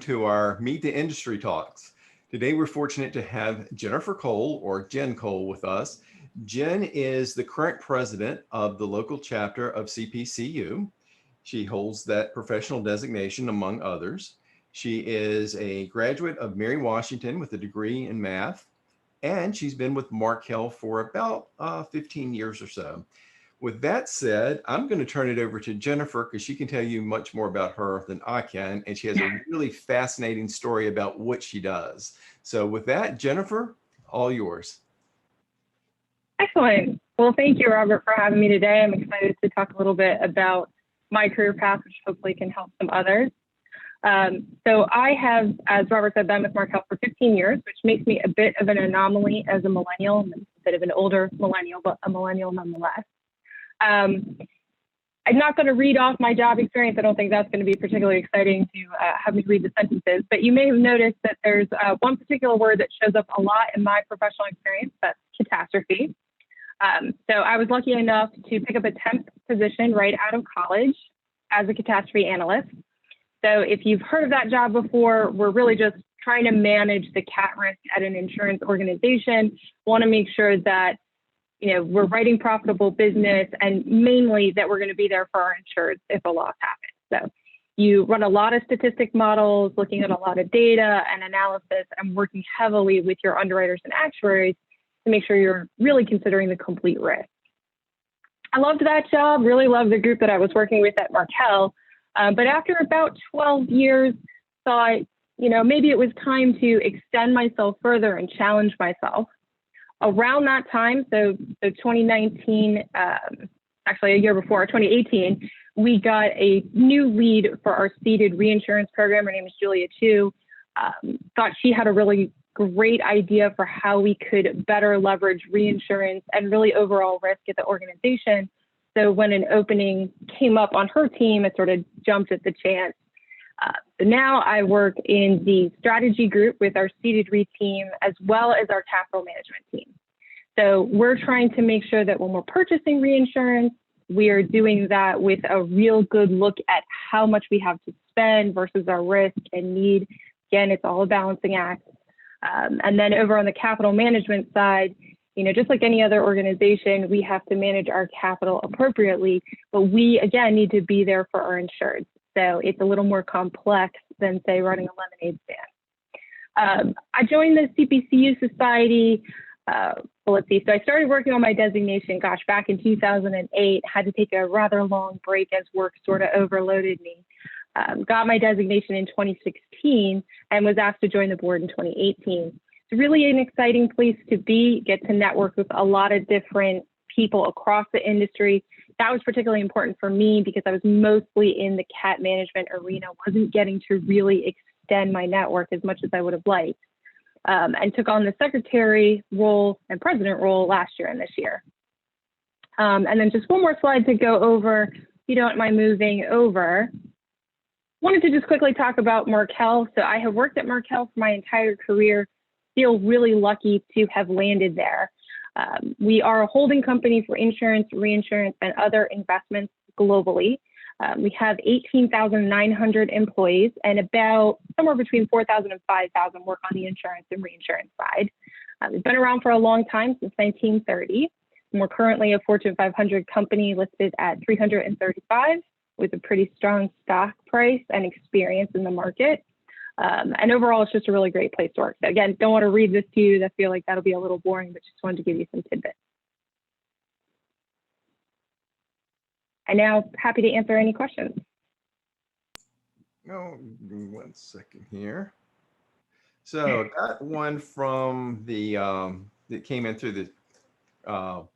to our Meet the Industry Talks. Today we're fortunate to have Jennifer Cole, or Jen Cole, with us. Jen is the current president of the local chapter of CPCU. She holds that professional designation among others. She is a graduate of Mary Washington with a degree in math, and she's been with Markel for about 15 years or so. With that said, I'm going to turn it over to Jennifer because she can tell you much more about her than I can. And she has a really fascinating story about what she does. So with that, Jennifer, all yours. Excellent. Well, thank you, Robert, for having me today. I'm excited to talk a little bit about my career path, which hopefully can help some others. So I have, as Robert said, been with Markel for 15 years, which makes me a bit of an anomaly as a millennial. I'm a bit of an older millennial, but a millennial nonetheless. I'm not going to read off my job experience. I don't think that's going to be particularly exciting to have me read the sentences, but you may have noticed that there's one particular word that shows up a lot in my professional experience, that's catastrophe. So I was lucky enough to pick up a temp position right out of college as a catastrophe analyst. So if you've heard of that job before, we're really just trying to manage the cat risk at an insurance organization. Want to make sure that we're writing profitable business, and mainly that we're going to be there for our insureds if a loss happens. So you run a lot of statistic models, looking at a lot of data and analysis, and working heavily with your underwriters and actuaries to make sure you're really considering the complete risk. I loved that job, really loved the group that I was working with at Markel. But after about 12 years, thought, maybe it was time to extend myself further and challenge myself. Around that time, so 2019, actually a year before, 2018, we got a new lead for our ceded reinsurance program. Her name is Julia Chu. Thought she had a really great idea for how we could better leverage reinsurance and really overall risk at the organization. So when an opening came up on her team, it sort of jumped at the chance. So now I work in the strategy group with our ceded re team, as well as our capital management team. So we're trying to make sure that when we're purchasing reinsurance, we are doing that with a real good look at how much we have to spend versus our risk and need. Again, it's all a balancing act. And then over on the capital management side, just like any other organization, we have to manage our capital appropriately, but we, again, need to be there for our insureds. So it's a little more complex than, say, running a lemonade stand. I joined the CPCU Society. Let's see. So I started working on my designation, back in 2008. Had to take a rather long break as work sort of overloaded me. Got my designation in 2016 and was asked to join the board in 2018. It's really an exciting place to be, get to network with a lot of different people across the industry. That was particularly important for me because I was mostly in the cat management arena, wasn't getting to really extend my network as much as I would have liked, and took on the secretary role and president role last year and this year. And then just one more slide to go over, if you don't mind moving over. Wanted to just quickly talk about Markel. So I have worked at Markel for my entire career, feel really lucky to have landed there. We are a holding company for insurance, reinsurance, and other investments globally. We have 18,900 employees, and about somewhere between 4,000 and 5,000 work on the insurance and reinsurance side. We've been around for a long time, since 1930. And we're currently a Fortune 500 company listed at 335 with a pretty strong stock price and experience in the market. And overall, it's just a really great place to work. So again, don't want to read this to you. I feel like that'll be a little boring, but just wanted to give you some tidbits. And now happy to answer any questions. Oh, give me 1 second here. So got one from the that came in through the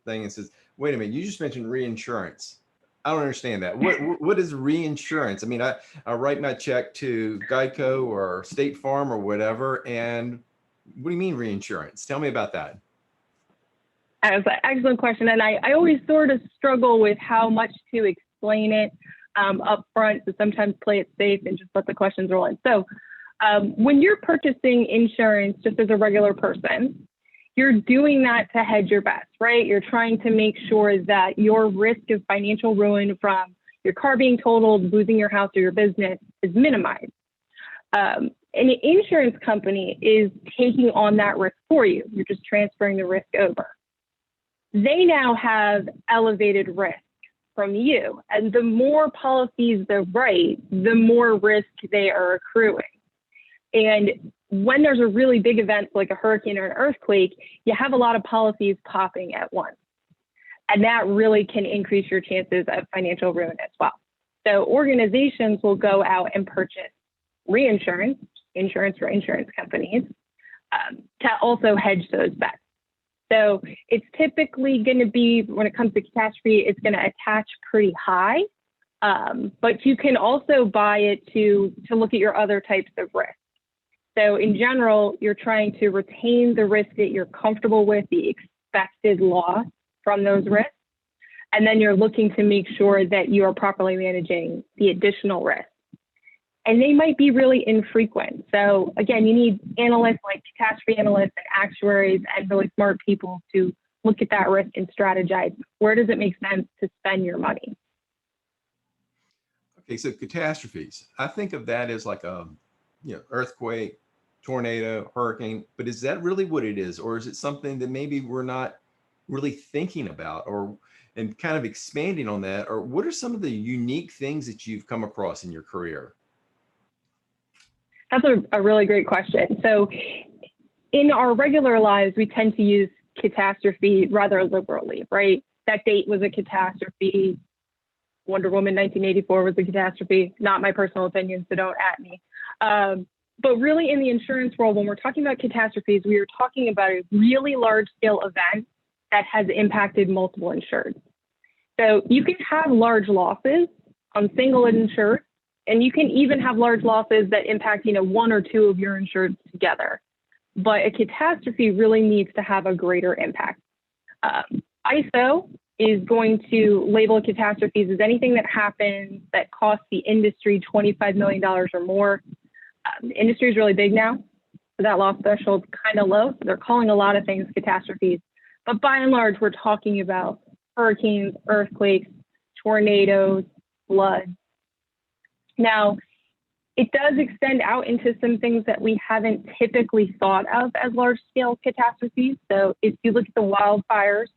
thing and says, wait a minute, you just mentioned reinsurance. I don't understand that. What is reinsurance? I mean, I write my check to Geico or State Farm or whatever. And what do you mean reinsurance? Tell me about that. That's an excellent question. And I always sort of struggle with how much to explain it up front. So sometimes play it safe and just let the questions roll in. So when you're purchasing insurance just as a regular person, you're doing that to hedge your bets, right? You're trying to make sure that your risk of financial ruin from your car being totaled, losing your house or your business is minimized. An insurance company is taking on that risk for you. You're just transferring the risk over. They now have elevated risk from you. And the more policies they write, the more risk they are accruing. And when there's a really big event like a hurricane or an earthquake, you have a lot of policies popping at once. And that really can increase your chances of financial ruin as well. So organizations will go out and purchase reinsurance, insurance for insurance companies, to also hedge those bets. So it's typically going to be, when it comes to catastrophe, it's going to attach pretty high, but you can also buy it to look at your other types of risk. So in general, you're trying to retain the risk that you're comfortable with, the expected loss from those risks, and then you're looking to make sure that you are properly managing the additional risk. And they might be really infrequent. So again, you need analysts like catastrophe analysts and actuaries and really smart people to look at that risk and strategize. Where does it make sense to spend your money? Okay, so catastrophes. I think of that as like a, earthquake, tornado, hurricane, but is that really what it is? Or is it something that maybe we're not really thinking about, and kind of expanding on that? Or what are some of the unique things that you've come across in your career? That's a really great question. So in our regular lives, we tend to use catastrophe rather liberally, right? That date was a catastrophe. Wonder Woman 1984 was a catastrophe. Not my personal opinion, so don't at me. But really in the insurance world, when we're talking about catastrophes, we are talking about a really large scale event that has impacted multiple insureds. So you can have large losses on single insured, and you can even have large losses that impact, one or two of your insureds together. But a catastrophe really needs to have a greater impact. ISO is going to label catastrophes as anything that happens that costs the industry $25 million or more. The industry is really big now, so that loss threshold is kind of low. So they're calling a lot of things catastrophes. But by and large, we're talking about hurricanes, earthquakes, tornadoes, floods. Now, it does extend out into some things that we haven't typically thought of as large-scale catastrophes. So if you look at the wildfires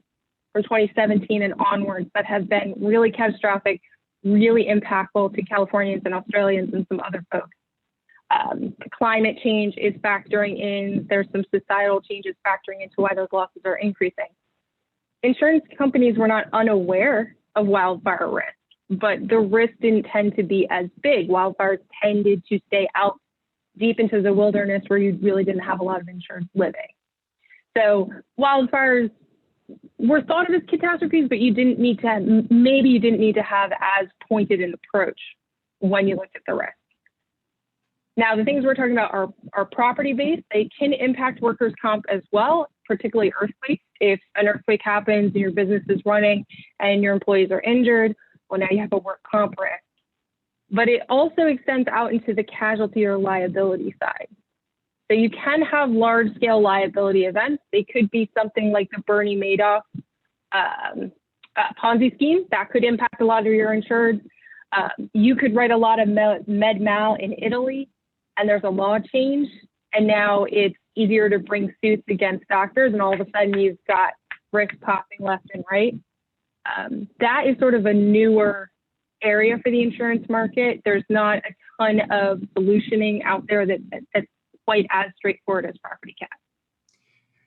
from 2017 and onwards that have been really catastrophic, really impactful to Californians and Australians and some other folks. Climate change is factoring in. There's some societal changes factoring into why those losses are increasing. Insurance companies were not unaware of wildfire risk, but the risk didn't tend to be as big. Wildfires tended to stay out deep into the wilderness where you really didn't have a lot of insureds living. So wildfires were thought of as catastrophes, but you didn't need to have as pointed an approach when you looked at the risk. Now, the things we're talking about are property-based. They can impact workers' comp as well, particularly earthquakes. If an earthquake happens and your business is running and your employees are injured, well, now you have a work comp risk. But it also extends out into the casualty or liability side. So you can have large-scale liability events. They could be something like the Bernie Madoff Ponzi scheme. That could impact a lot of your insureds. You could write a lot of med mal in Italy, and there's a law change, and now it's easier to bring suits against doctors, and all of a sudden you've got risk popping left and right. That is sort of a newer area for the insurance market. There's not a ton of solutioning out there that's quite as straightforward as property cat.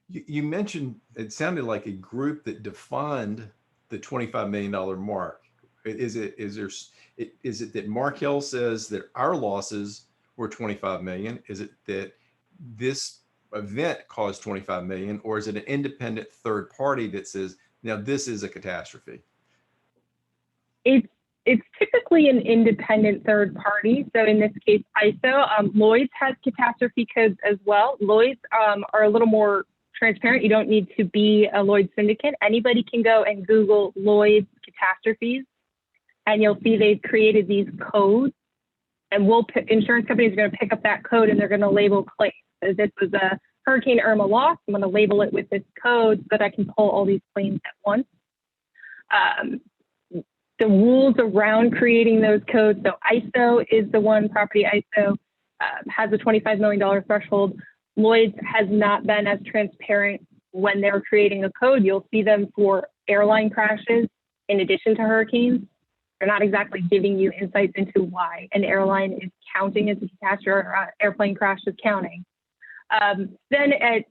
You mentioned, it sounded like a group that defined the $25 million mark. Is it that Markel says that our losses were 25 million? Is it that this event caused 25 million, or is it an independent third party that says, now this is a catastrophe? It's typically an independent third party. So in this case, ISO. Lloyd's has catastrophe codes as well. Lloyd's are a little more transparent. You don't need to be a Lloyd's syndicate. Anybody can go and Google Lloyd's catastrophes, and you'll see they've created these codes. And insurance companies are going to pick up that code and they're going to label claims. So this was a Hurricane Irma loss. I'm going to label it with this code so that I can pull all these claims at once. The rules around creating those codes. So ISO is the one, property ISO. has a $25 million threshold. Lloyd's has not been as transparent when they're creating a code. You'll see them for airline crashes in addition to hurricanes. They're not exactly giving you insights into why an airline is counting as a catastrophe or airplane crash is counting. Then at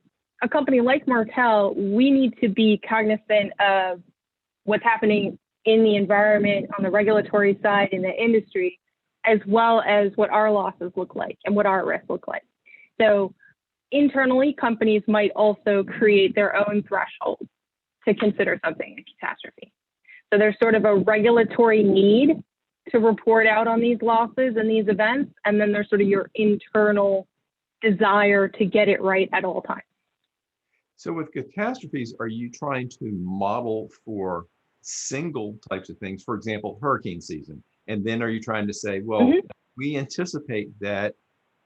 a company like Markel, we need to be cognizant of what's happening in the environment on the regulatory side in the industry, as well as what our losses look like and what our risks look like. So internally, companies might also create their own thresholds to consider something a catastrophe. So there's sort of a regulatory need to report out on these losses and these events, and then there's sort of your internal desire to get it right at all times. So with catastrophes, are you trying to model for single types of things, for example, hurricane season? And then are you trying to say, well, we anticipate that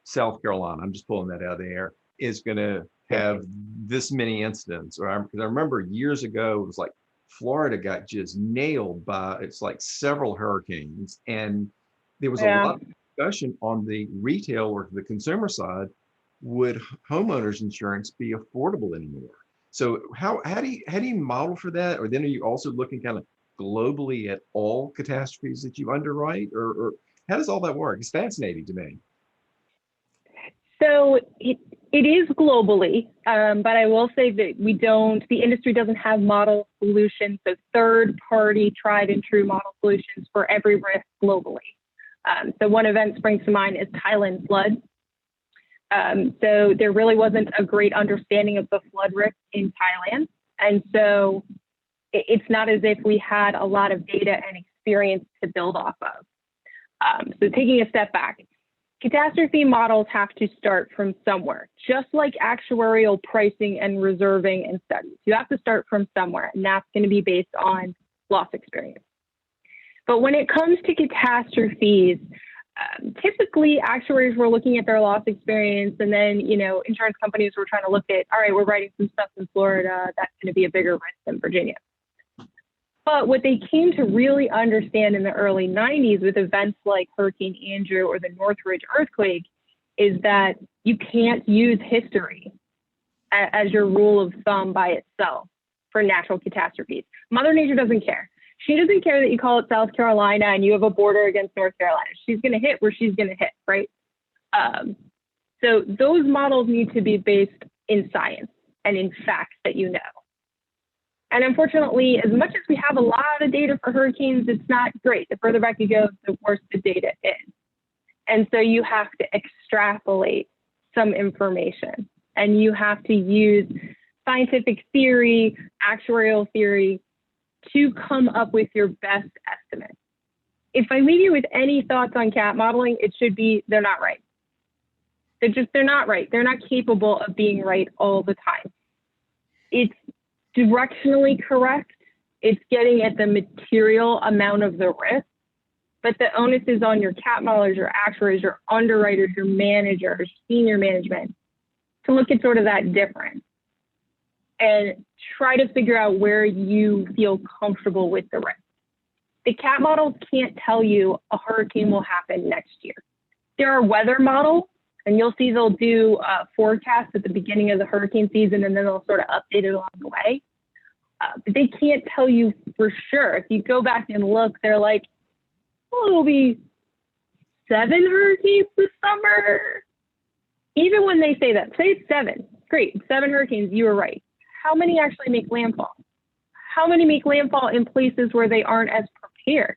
South Carolina, I'm just pulling that out of the air, is going to have this many incidents? Or because I remember years ago, it was like Florida got just nailed by, it's like several hurricanes. And there was a lot of discussion on the retail or the consumer side. Would homeowners insurance be affordable anymore? So how do you model for that? Or then are you also looking kind of globally at all catastrophes that you underwrite, or how does all that work? It's fascinating to me. So it is globally, but I will say that the industry doesn't have model solutions, so third-party tried and true model solutions for every risk globally. So one event springs to mind is Thailand flood. So there really wasn't a great understanding of the flood risk in Thailand. And so it's not as if we had a lot of data and experience to build off of. So taking a step back, catastrophe models have to start from somewhere, just like actuarial pricing and reserving and studies. You have to start from somewhere, and that's going to be based on loss experience. But when it comes to catastrophes, typically actuaries were looking at their loss experience, and then, insurance companies were trying to look at, all right, we're writing some stuff in Florida, that's going to be a bigger risk than Virginia. But what they came to really understand in the early 90s with events like Hurricane Andrew or the Northridge earthquake is that you can't use history as your rule of thumb by itself for natural catastrophes. Mother Nature doesn't care. She doesn't care that you call it South Carolina and you have a border against North Carolina. She's going to hit where she's going to hit, right? So those models need to be based in science and in facts that you know. And unfortunately, as much as we have a lot of data for hurricanes, it's not great. The further back you go, the worse the data is. And so you have to extrapolate some information, and you have to use scientific theory, actuarial theory, to come up with your best estimate. If I leave you with any thoughts on cat modeling, it should be they're not right. They're not right. They're not capable of being right all the time. It's directionally correct. It's getting at the material amount of the risk, but the onus is on your cat modelers, your actuaries, your underwriters, your managers, senior management to look at sort of that difference and try to figure out where you feel comfortable with the risk. The cat models can't tell you a hurricane will happen next year. There are weather models, and you'll see they'll do forecasts at the beginning of the hurricane season, and then they'll sort of update it along the way. But they can't tell you for sure. If you go back and look, they're like, oh, it'll be 7 hurricanes this summer. Even when they say that, say it's 7. Great, 7 hurricanes, you were right. How many actually make landfall? How many make landfall in places where they aren't as prepared?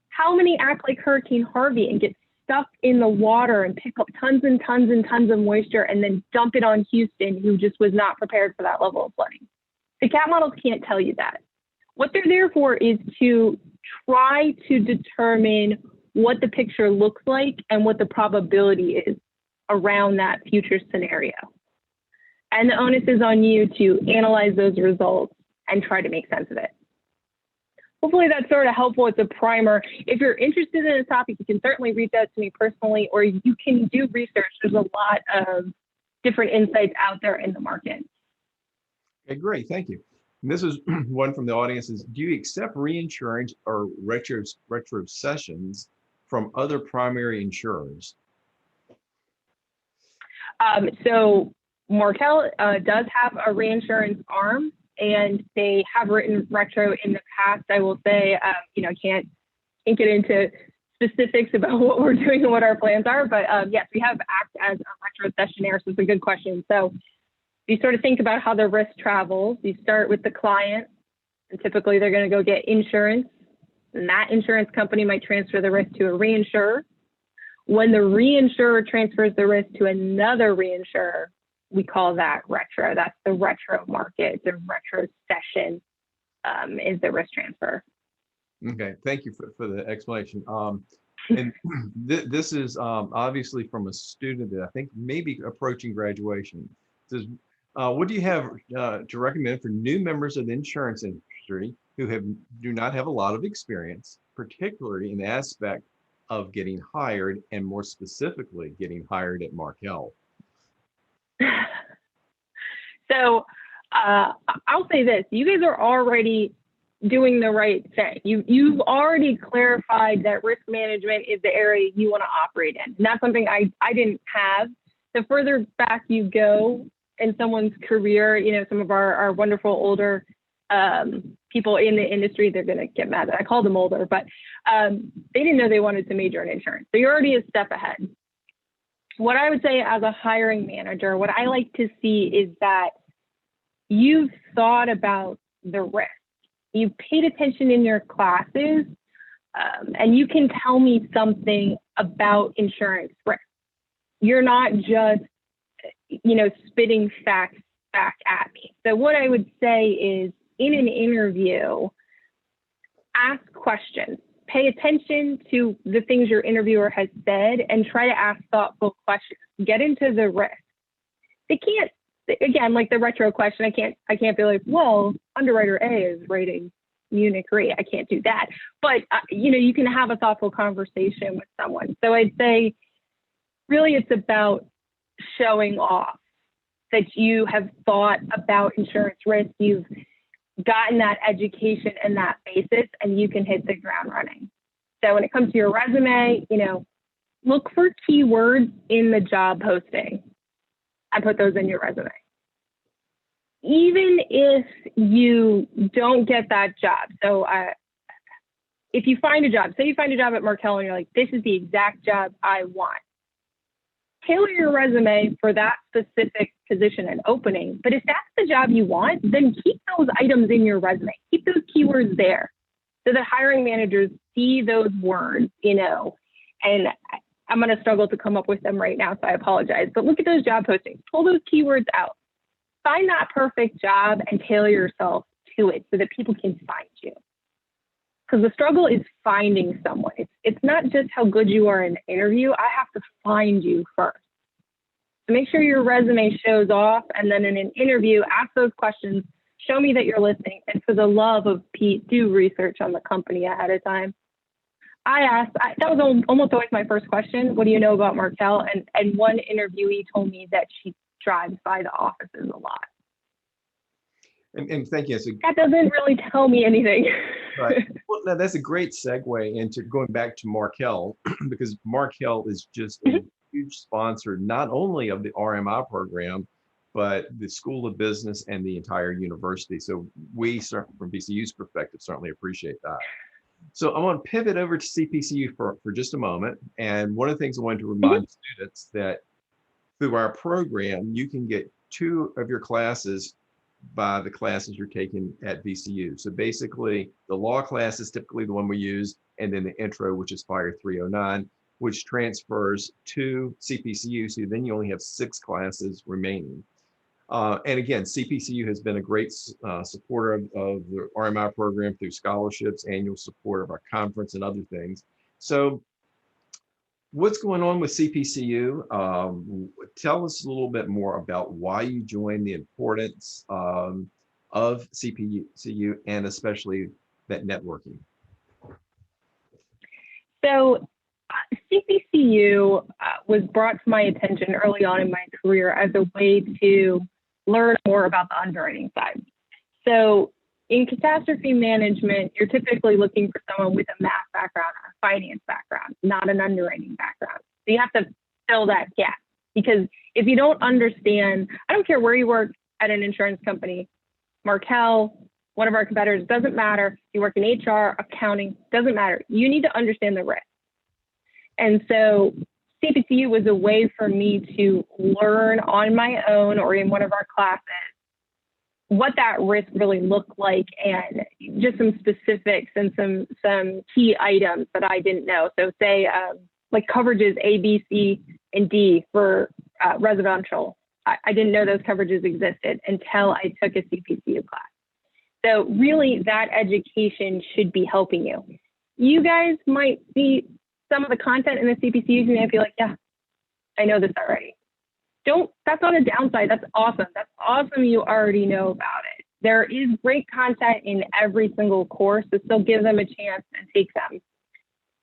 How many act like Hurricane Harvey and get stuck in the water and pick up tons and tons and tons of moisture and then dump it on Houston, who just was not prepared for that level of flooding? The cat models can't tell you that. What they're there for is to try to determine what the picture looks like and what the probability is around that future scenario. And the onus is on you to analyze those results and try to make sense of it. Hopefully that's sort of helpful. It's a primer. If you're interested in a topic, you can certainly reach out to me personally, or you can do research. There's a lot of different insights out there in the market. Okay, great. Thank you. And this is one from the audience is, do you accept reinsurance or retrocessions from other primary insurers? So Markel does have a reinsurance arm, and they have written retro in the past. I will say, can't get into specifics about what we're doing and what our plans are, but yes, we have act as a retrocessionaire, so it's a good question. So you sort of think about how the risk travels. You start with the client, and typically they're going to go get insurance, and that insurance company might transfer the risk to a reinsurer. When the reinsurer transfers the risk to another reinsurer, we call that retro. That's the retro market. The retrocession is the risk transfer. Okay, thank you for the explanation. And this is obviously from a student that I think may be approaching graduation. It says, what do you have to recommend for new members of the insurance industry who do not have a lot of experience, particularly in the aspect of getting hired, and more specifically, getting hired at Markel? So I'll say this: you guys are already doing the right thing. You've already clarified that risk management is the area you want to operate in. And that's something I didn't have. The further back you go in someone's career, some of our wonderful older people in the industry, they're going to get mad that I call them older, but they didn't know they wanted to major in insurance. So you're already a step ahead. What I would say as a hiring manager, what I like to see is that you've thought about the risk. You've paid attention in your classes, and you can tell me something about insurance risk. You're not just, spitting facts back at me. So what I would say is, in an interview, ask questions. Pay attention to the things your interviewer has said and try to ask thoughtful questions. Get into the risk. They can't, again, like the retro question, I can't be like, well, underwriter A is rating Munich Re. I can't do that. But, you can have a thoughtful conversation with someone. So I'd say really it's about showing off that you have thought about insurance risk. You've gotten that education and that basis, and you can hit the ground running. So when it comes to your resume, look for keywords in the job posting and put those in your resume. Even if you don't get that job, so if you find a job, say you find a job at Markel and you're like, this is the exact job I want, tailor your resume for that specific position and opening. But if that's the job you want, then keep those items in your resume. Keep those keywords there so that hiring managers see those words, and I'm going to struggle to come up with them right now, so I apologize. But look at those job postings. Pull those keywords out. Find that perfect job and tailor yourself to it so that people can find you. Because the struggle is finding someone. It's not just how good you are in the interview. I have to find you first. So make sure your resume shows off, and then in an interview, ask those questions. Show me that you're listening. And for the love of Pete, do research on the company ahead of time. That was almost always my first question. What do you know about Markel? And one interviewee told me that she drives by the offices a lot. And thank you. That doesn't really tell me anything. Right. Well, now that's a great segue into going back to Markel, because Markel is just a huge sponsor, not only of the RMI program, but the School of Business and the entire university. So we, from VCU's perspective, certainly appreciate that. So I want to pivot over to CPCU for just a moment. And one of the things I wanted to remind students that through our program, you can get 2 of your classes by the classes you're taking at VCU. So basically, the law class is typically the one we use, and then the intro, which is Fire 309, which transfers to CPCU. So then you only have 6 classes remaining. And again, CPCU has been a great supporter of the RMI program through scholarships, annual support of our conference, and other things. So what's going on with CPCU? Tell us a little bit more about why you joined, the importance of CPCU, and especially that networking. So CPCU was brought to my attention early on in my career as a way to learn more about the underwriting side. So in catastrophe management, you're typically looking for someone with a math background or a finance background, not an underwriting background. So you have to fill that gap. Because if you don't understand, I don't care where you work at an insurance company, Markel, one of our competitors, doesn't matter. You work in HR, accounting, doesn't matter. You need to understand the risk. And so CPCU was a way for me to learn on my own or in one of our classes what that risk really looked like and just some specifics and some key items that I didn't know. So say like coverages A, B, C, and D for residential. I didn't know those coverages existed until I took a CPCU class. So really that education should be helping you. You guys might see some of the content in the CPCUs and you might be like, yeah, I know this already. That's not a downside. That's awesome. That's awesome. You already know about it. There is great content in every single course, so still give them a chance and take them.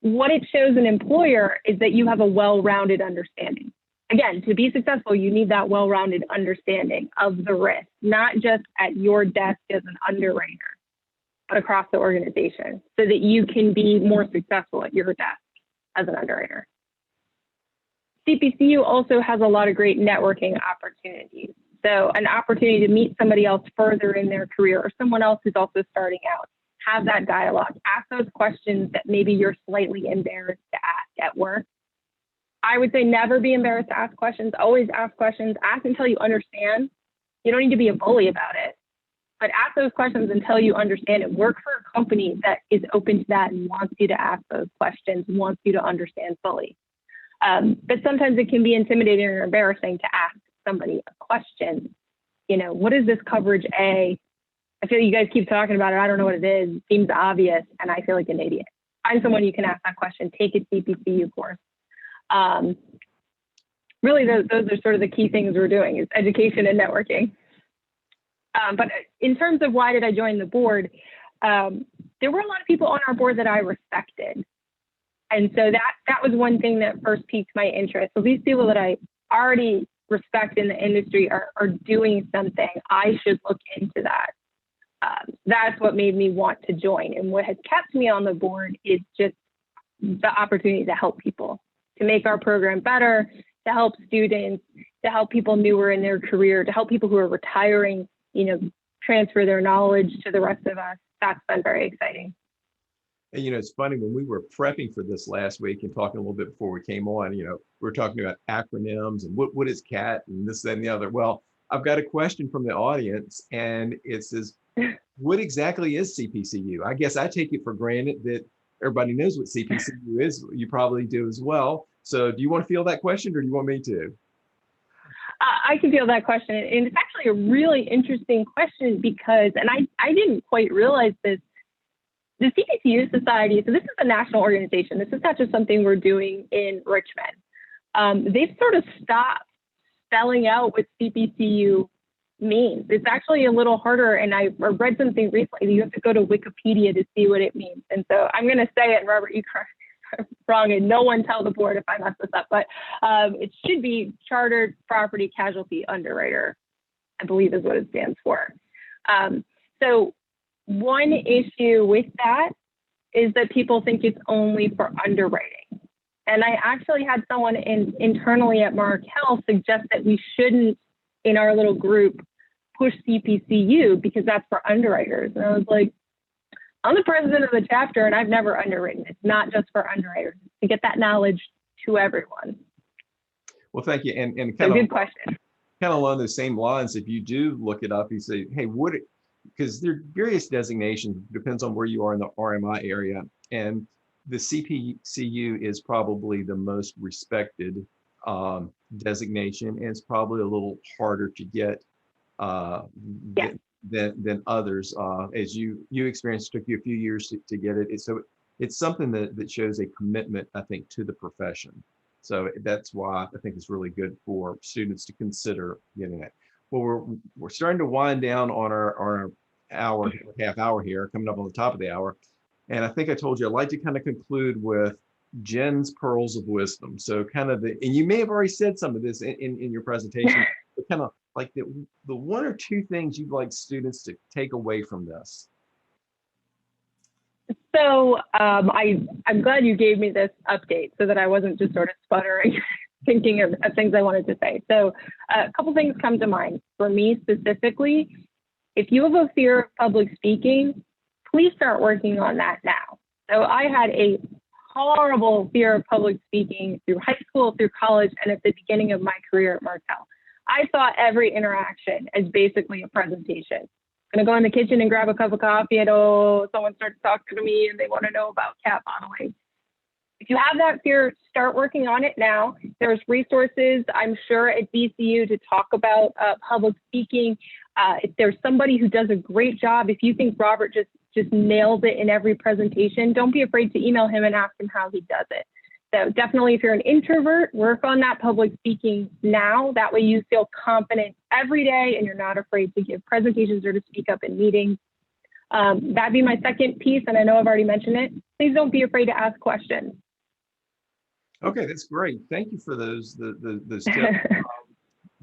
What it shows an employer is that you have a well-rounded understanding. Again, to be successful, you need that well-rounded understanding of the risk, not just at your desk as an underwriter, but across the organization so that you can be more successful at your desk as an underwriter. CPCU also has a lot of great networking opportunities. So an opportunity to meet somebody else further in their career or someone else who's also starting out. Have that dialogue. Ask those questions that maybe you're slightly embarrassed to ask at work. I would say never be embarrassed to ask questions. Always ask questions. Ask until you understand. You don't need to be a bully about it, but ask those questions until you understand it. Work for a company that is open to that and wants you to ask those questions, wants you to understand fully. But sometimes it can be intimidating or embarrassing to ask somebody a question. You know, what is this coverage A? I feel you guys keep talking about it. I don't know what it is. It seems obvious, and I feel like an idiot. Find someone you can ask that question. Take a CPCU course. Really, those are sort of the key things we're doing is education and networking. But in terms of why did I join the board, there were a lot of people on our board that I respected. And so that was one thing that first piqued my interest. So these people that I already respect in the industry are doing something. I should look into that. That's what made me want to join. And what has kept me on the board is just the opportunity to help people, to make our program better, to help students, to help people newer in their career, to help people who are retiring, you know, transfer their knowledge to the rest of us. That's been very exciting. And, you know, it's funny when we were prepping for this last week and talking a little bit before we came on, you know, we're talking about acronyms and what is CAT and this, that, and the other. Well, I've got a question from the audience and it says, what exactly is CPCU? I guess I take it for granted that everybody knows what CPCU is. You probably do as well. So do you want to field that question or do you want me to? I can field that question. And it's actually a really interesting question because, and I didn't quite realize this, the CPCU Society, so this is a national organization. This is not just something we're doing in Richmond. They've sort of stopped spelling out what CPCU means. It's actually a little harder, and I read something recently. You have to go to Wikipedia to see what it means. And so I'm going to say it, Robert, you correct me if I'm wrong, and no one tell the board if I mess this up, but it should be Chartered Property Casualty Underwriter, I believe is what it stands for. So one issue with that is that people think it's only for underwriting. And I actually had someone internally at Markel suggest that we shouldn't, in our little group, push CPCU because that's for underwriters. And I was like, I'm the president of the chapter and I've never underwritten. It's not just for underwriters. It's to get that knowledge to everyone. Well, thank you. And kind so of good question. Kind of along those same lines, if you do look it up, you say, hey, because there are various designations, depends on where you are in the RMI area. And the CPCU is probably the most respected designation, and it's probably a little harder to get than others. As you experienced, it took you a few years to get it. So it's something that shows a commitment, I think, to the profession. So that's why I think it's really good for students to consider getting it. Well, we're starting to wind down on our half hour here, coming up on the top of the hour. And I think I told you I'd like to kind of conclude with Jen's pearls of wisdom. So kind of and you may have already said some of this in your presentation, but kind of like the one or two things you'd like students to take away from this. So I'm glad you gave me this update so that I wasn't just sort of sputtering. thinking of things I wanted to say. So a couple things come to mind. For me specifically, if you have a fear of public speaking, please start working on that now. So I had a horrible fear of public speaking through high school, through college, and at the beginning of my career at Markel. I saw every interaction as basically a presentation. I'm gonna go in the kitchen and grab a cup of coffee and someone starts talking to me and they want to know about cat modeling. If you have that fear, start working on it now. There's resources, I'm sure, at VCU to talk about public speaking. If there's somebody who does a great job, if you think Robert just nails it in every presentation, don't be afraid to email him and ask him how he does it. So definitely, if you're an introvert, work on that public speaking now. That way you feel confident every day and you're not afraid to give presentations or to speak up in meetings. That'd be my second piece, and I know I've already mentioned it. Please don't be afraid to ask questions. Okay, that's great. Thank you for those tips.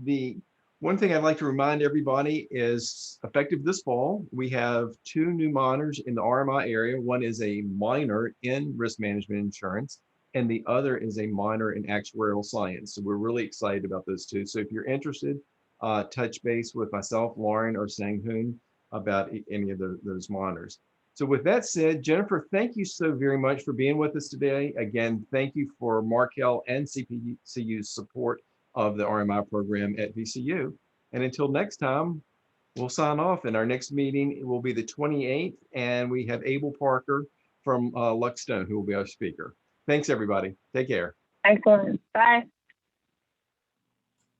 The one thing I'd like to remind everybody is effective this fall, we have 2 new minors in the RMI area. One is a minor in risk management insurance, and the other is a minor in actuarial science. So we're really excited about those 2. So if you're interested, touch base with myself, Lauren, or Sang-Hoon about any of those minors. So with that said, Jennifer, thank you so very much for being with us today. Again, thank you for Markel and CPCU's support of the RMI program at VCU. And until next time, we'll sign off. And our next meeting will be the 28th, and we have Abel Parker from Luckstone, who will be our speaker. Thanks, everybody. Take care. Excellent. Bye.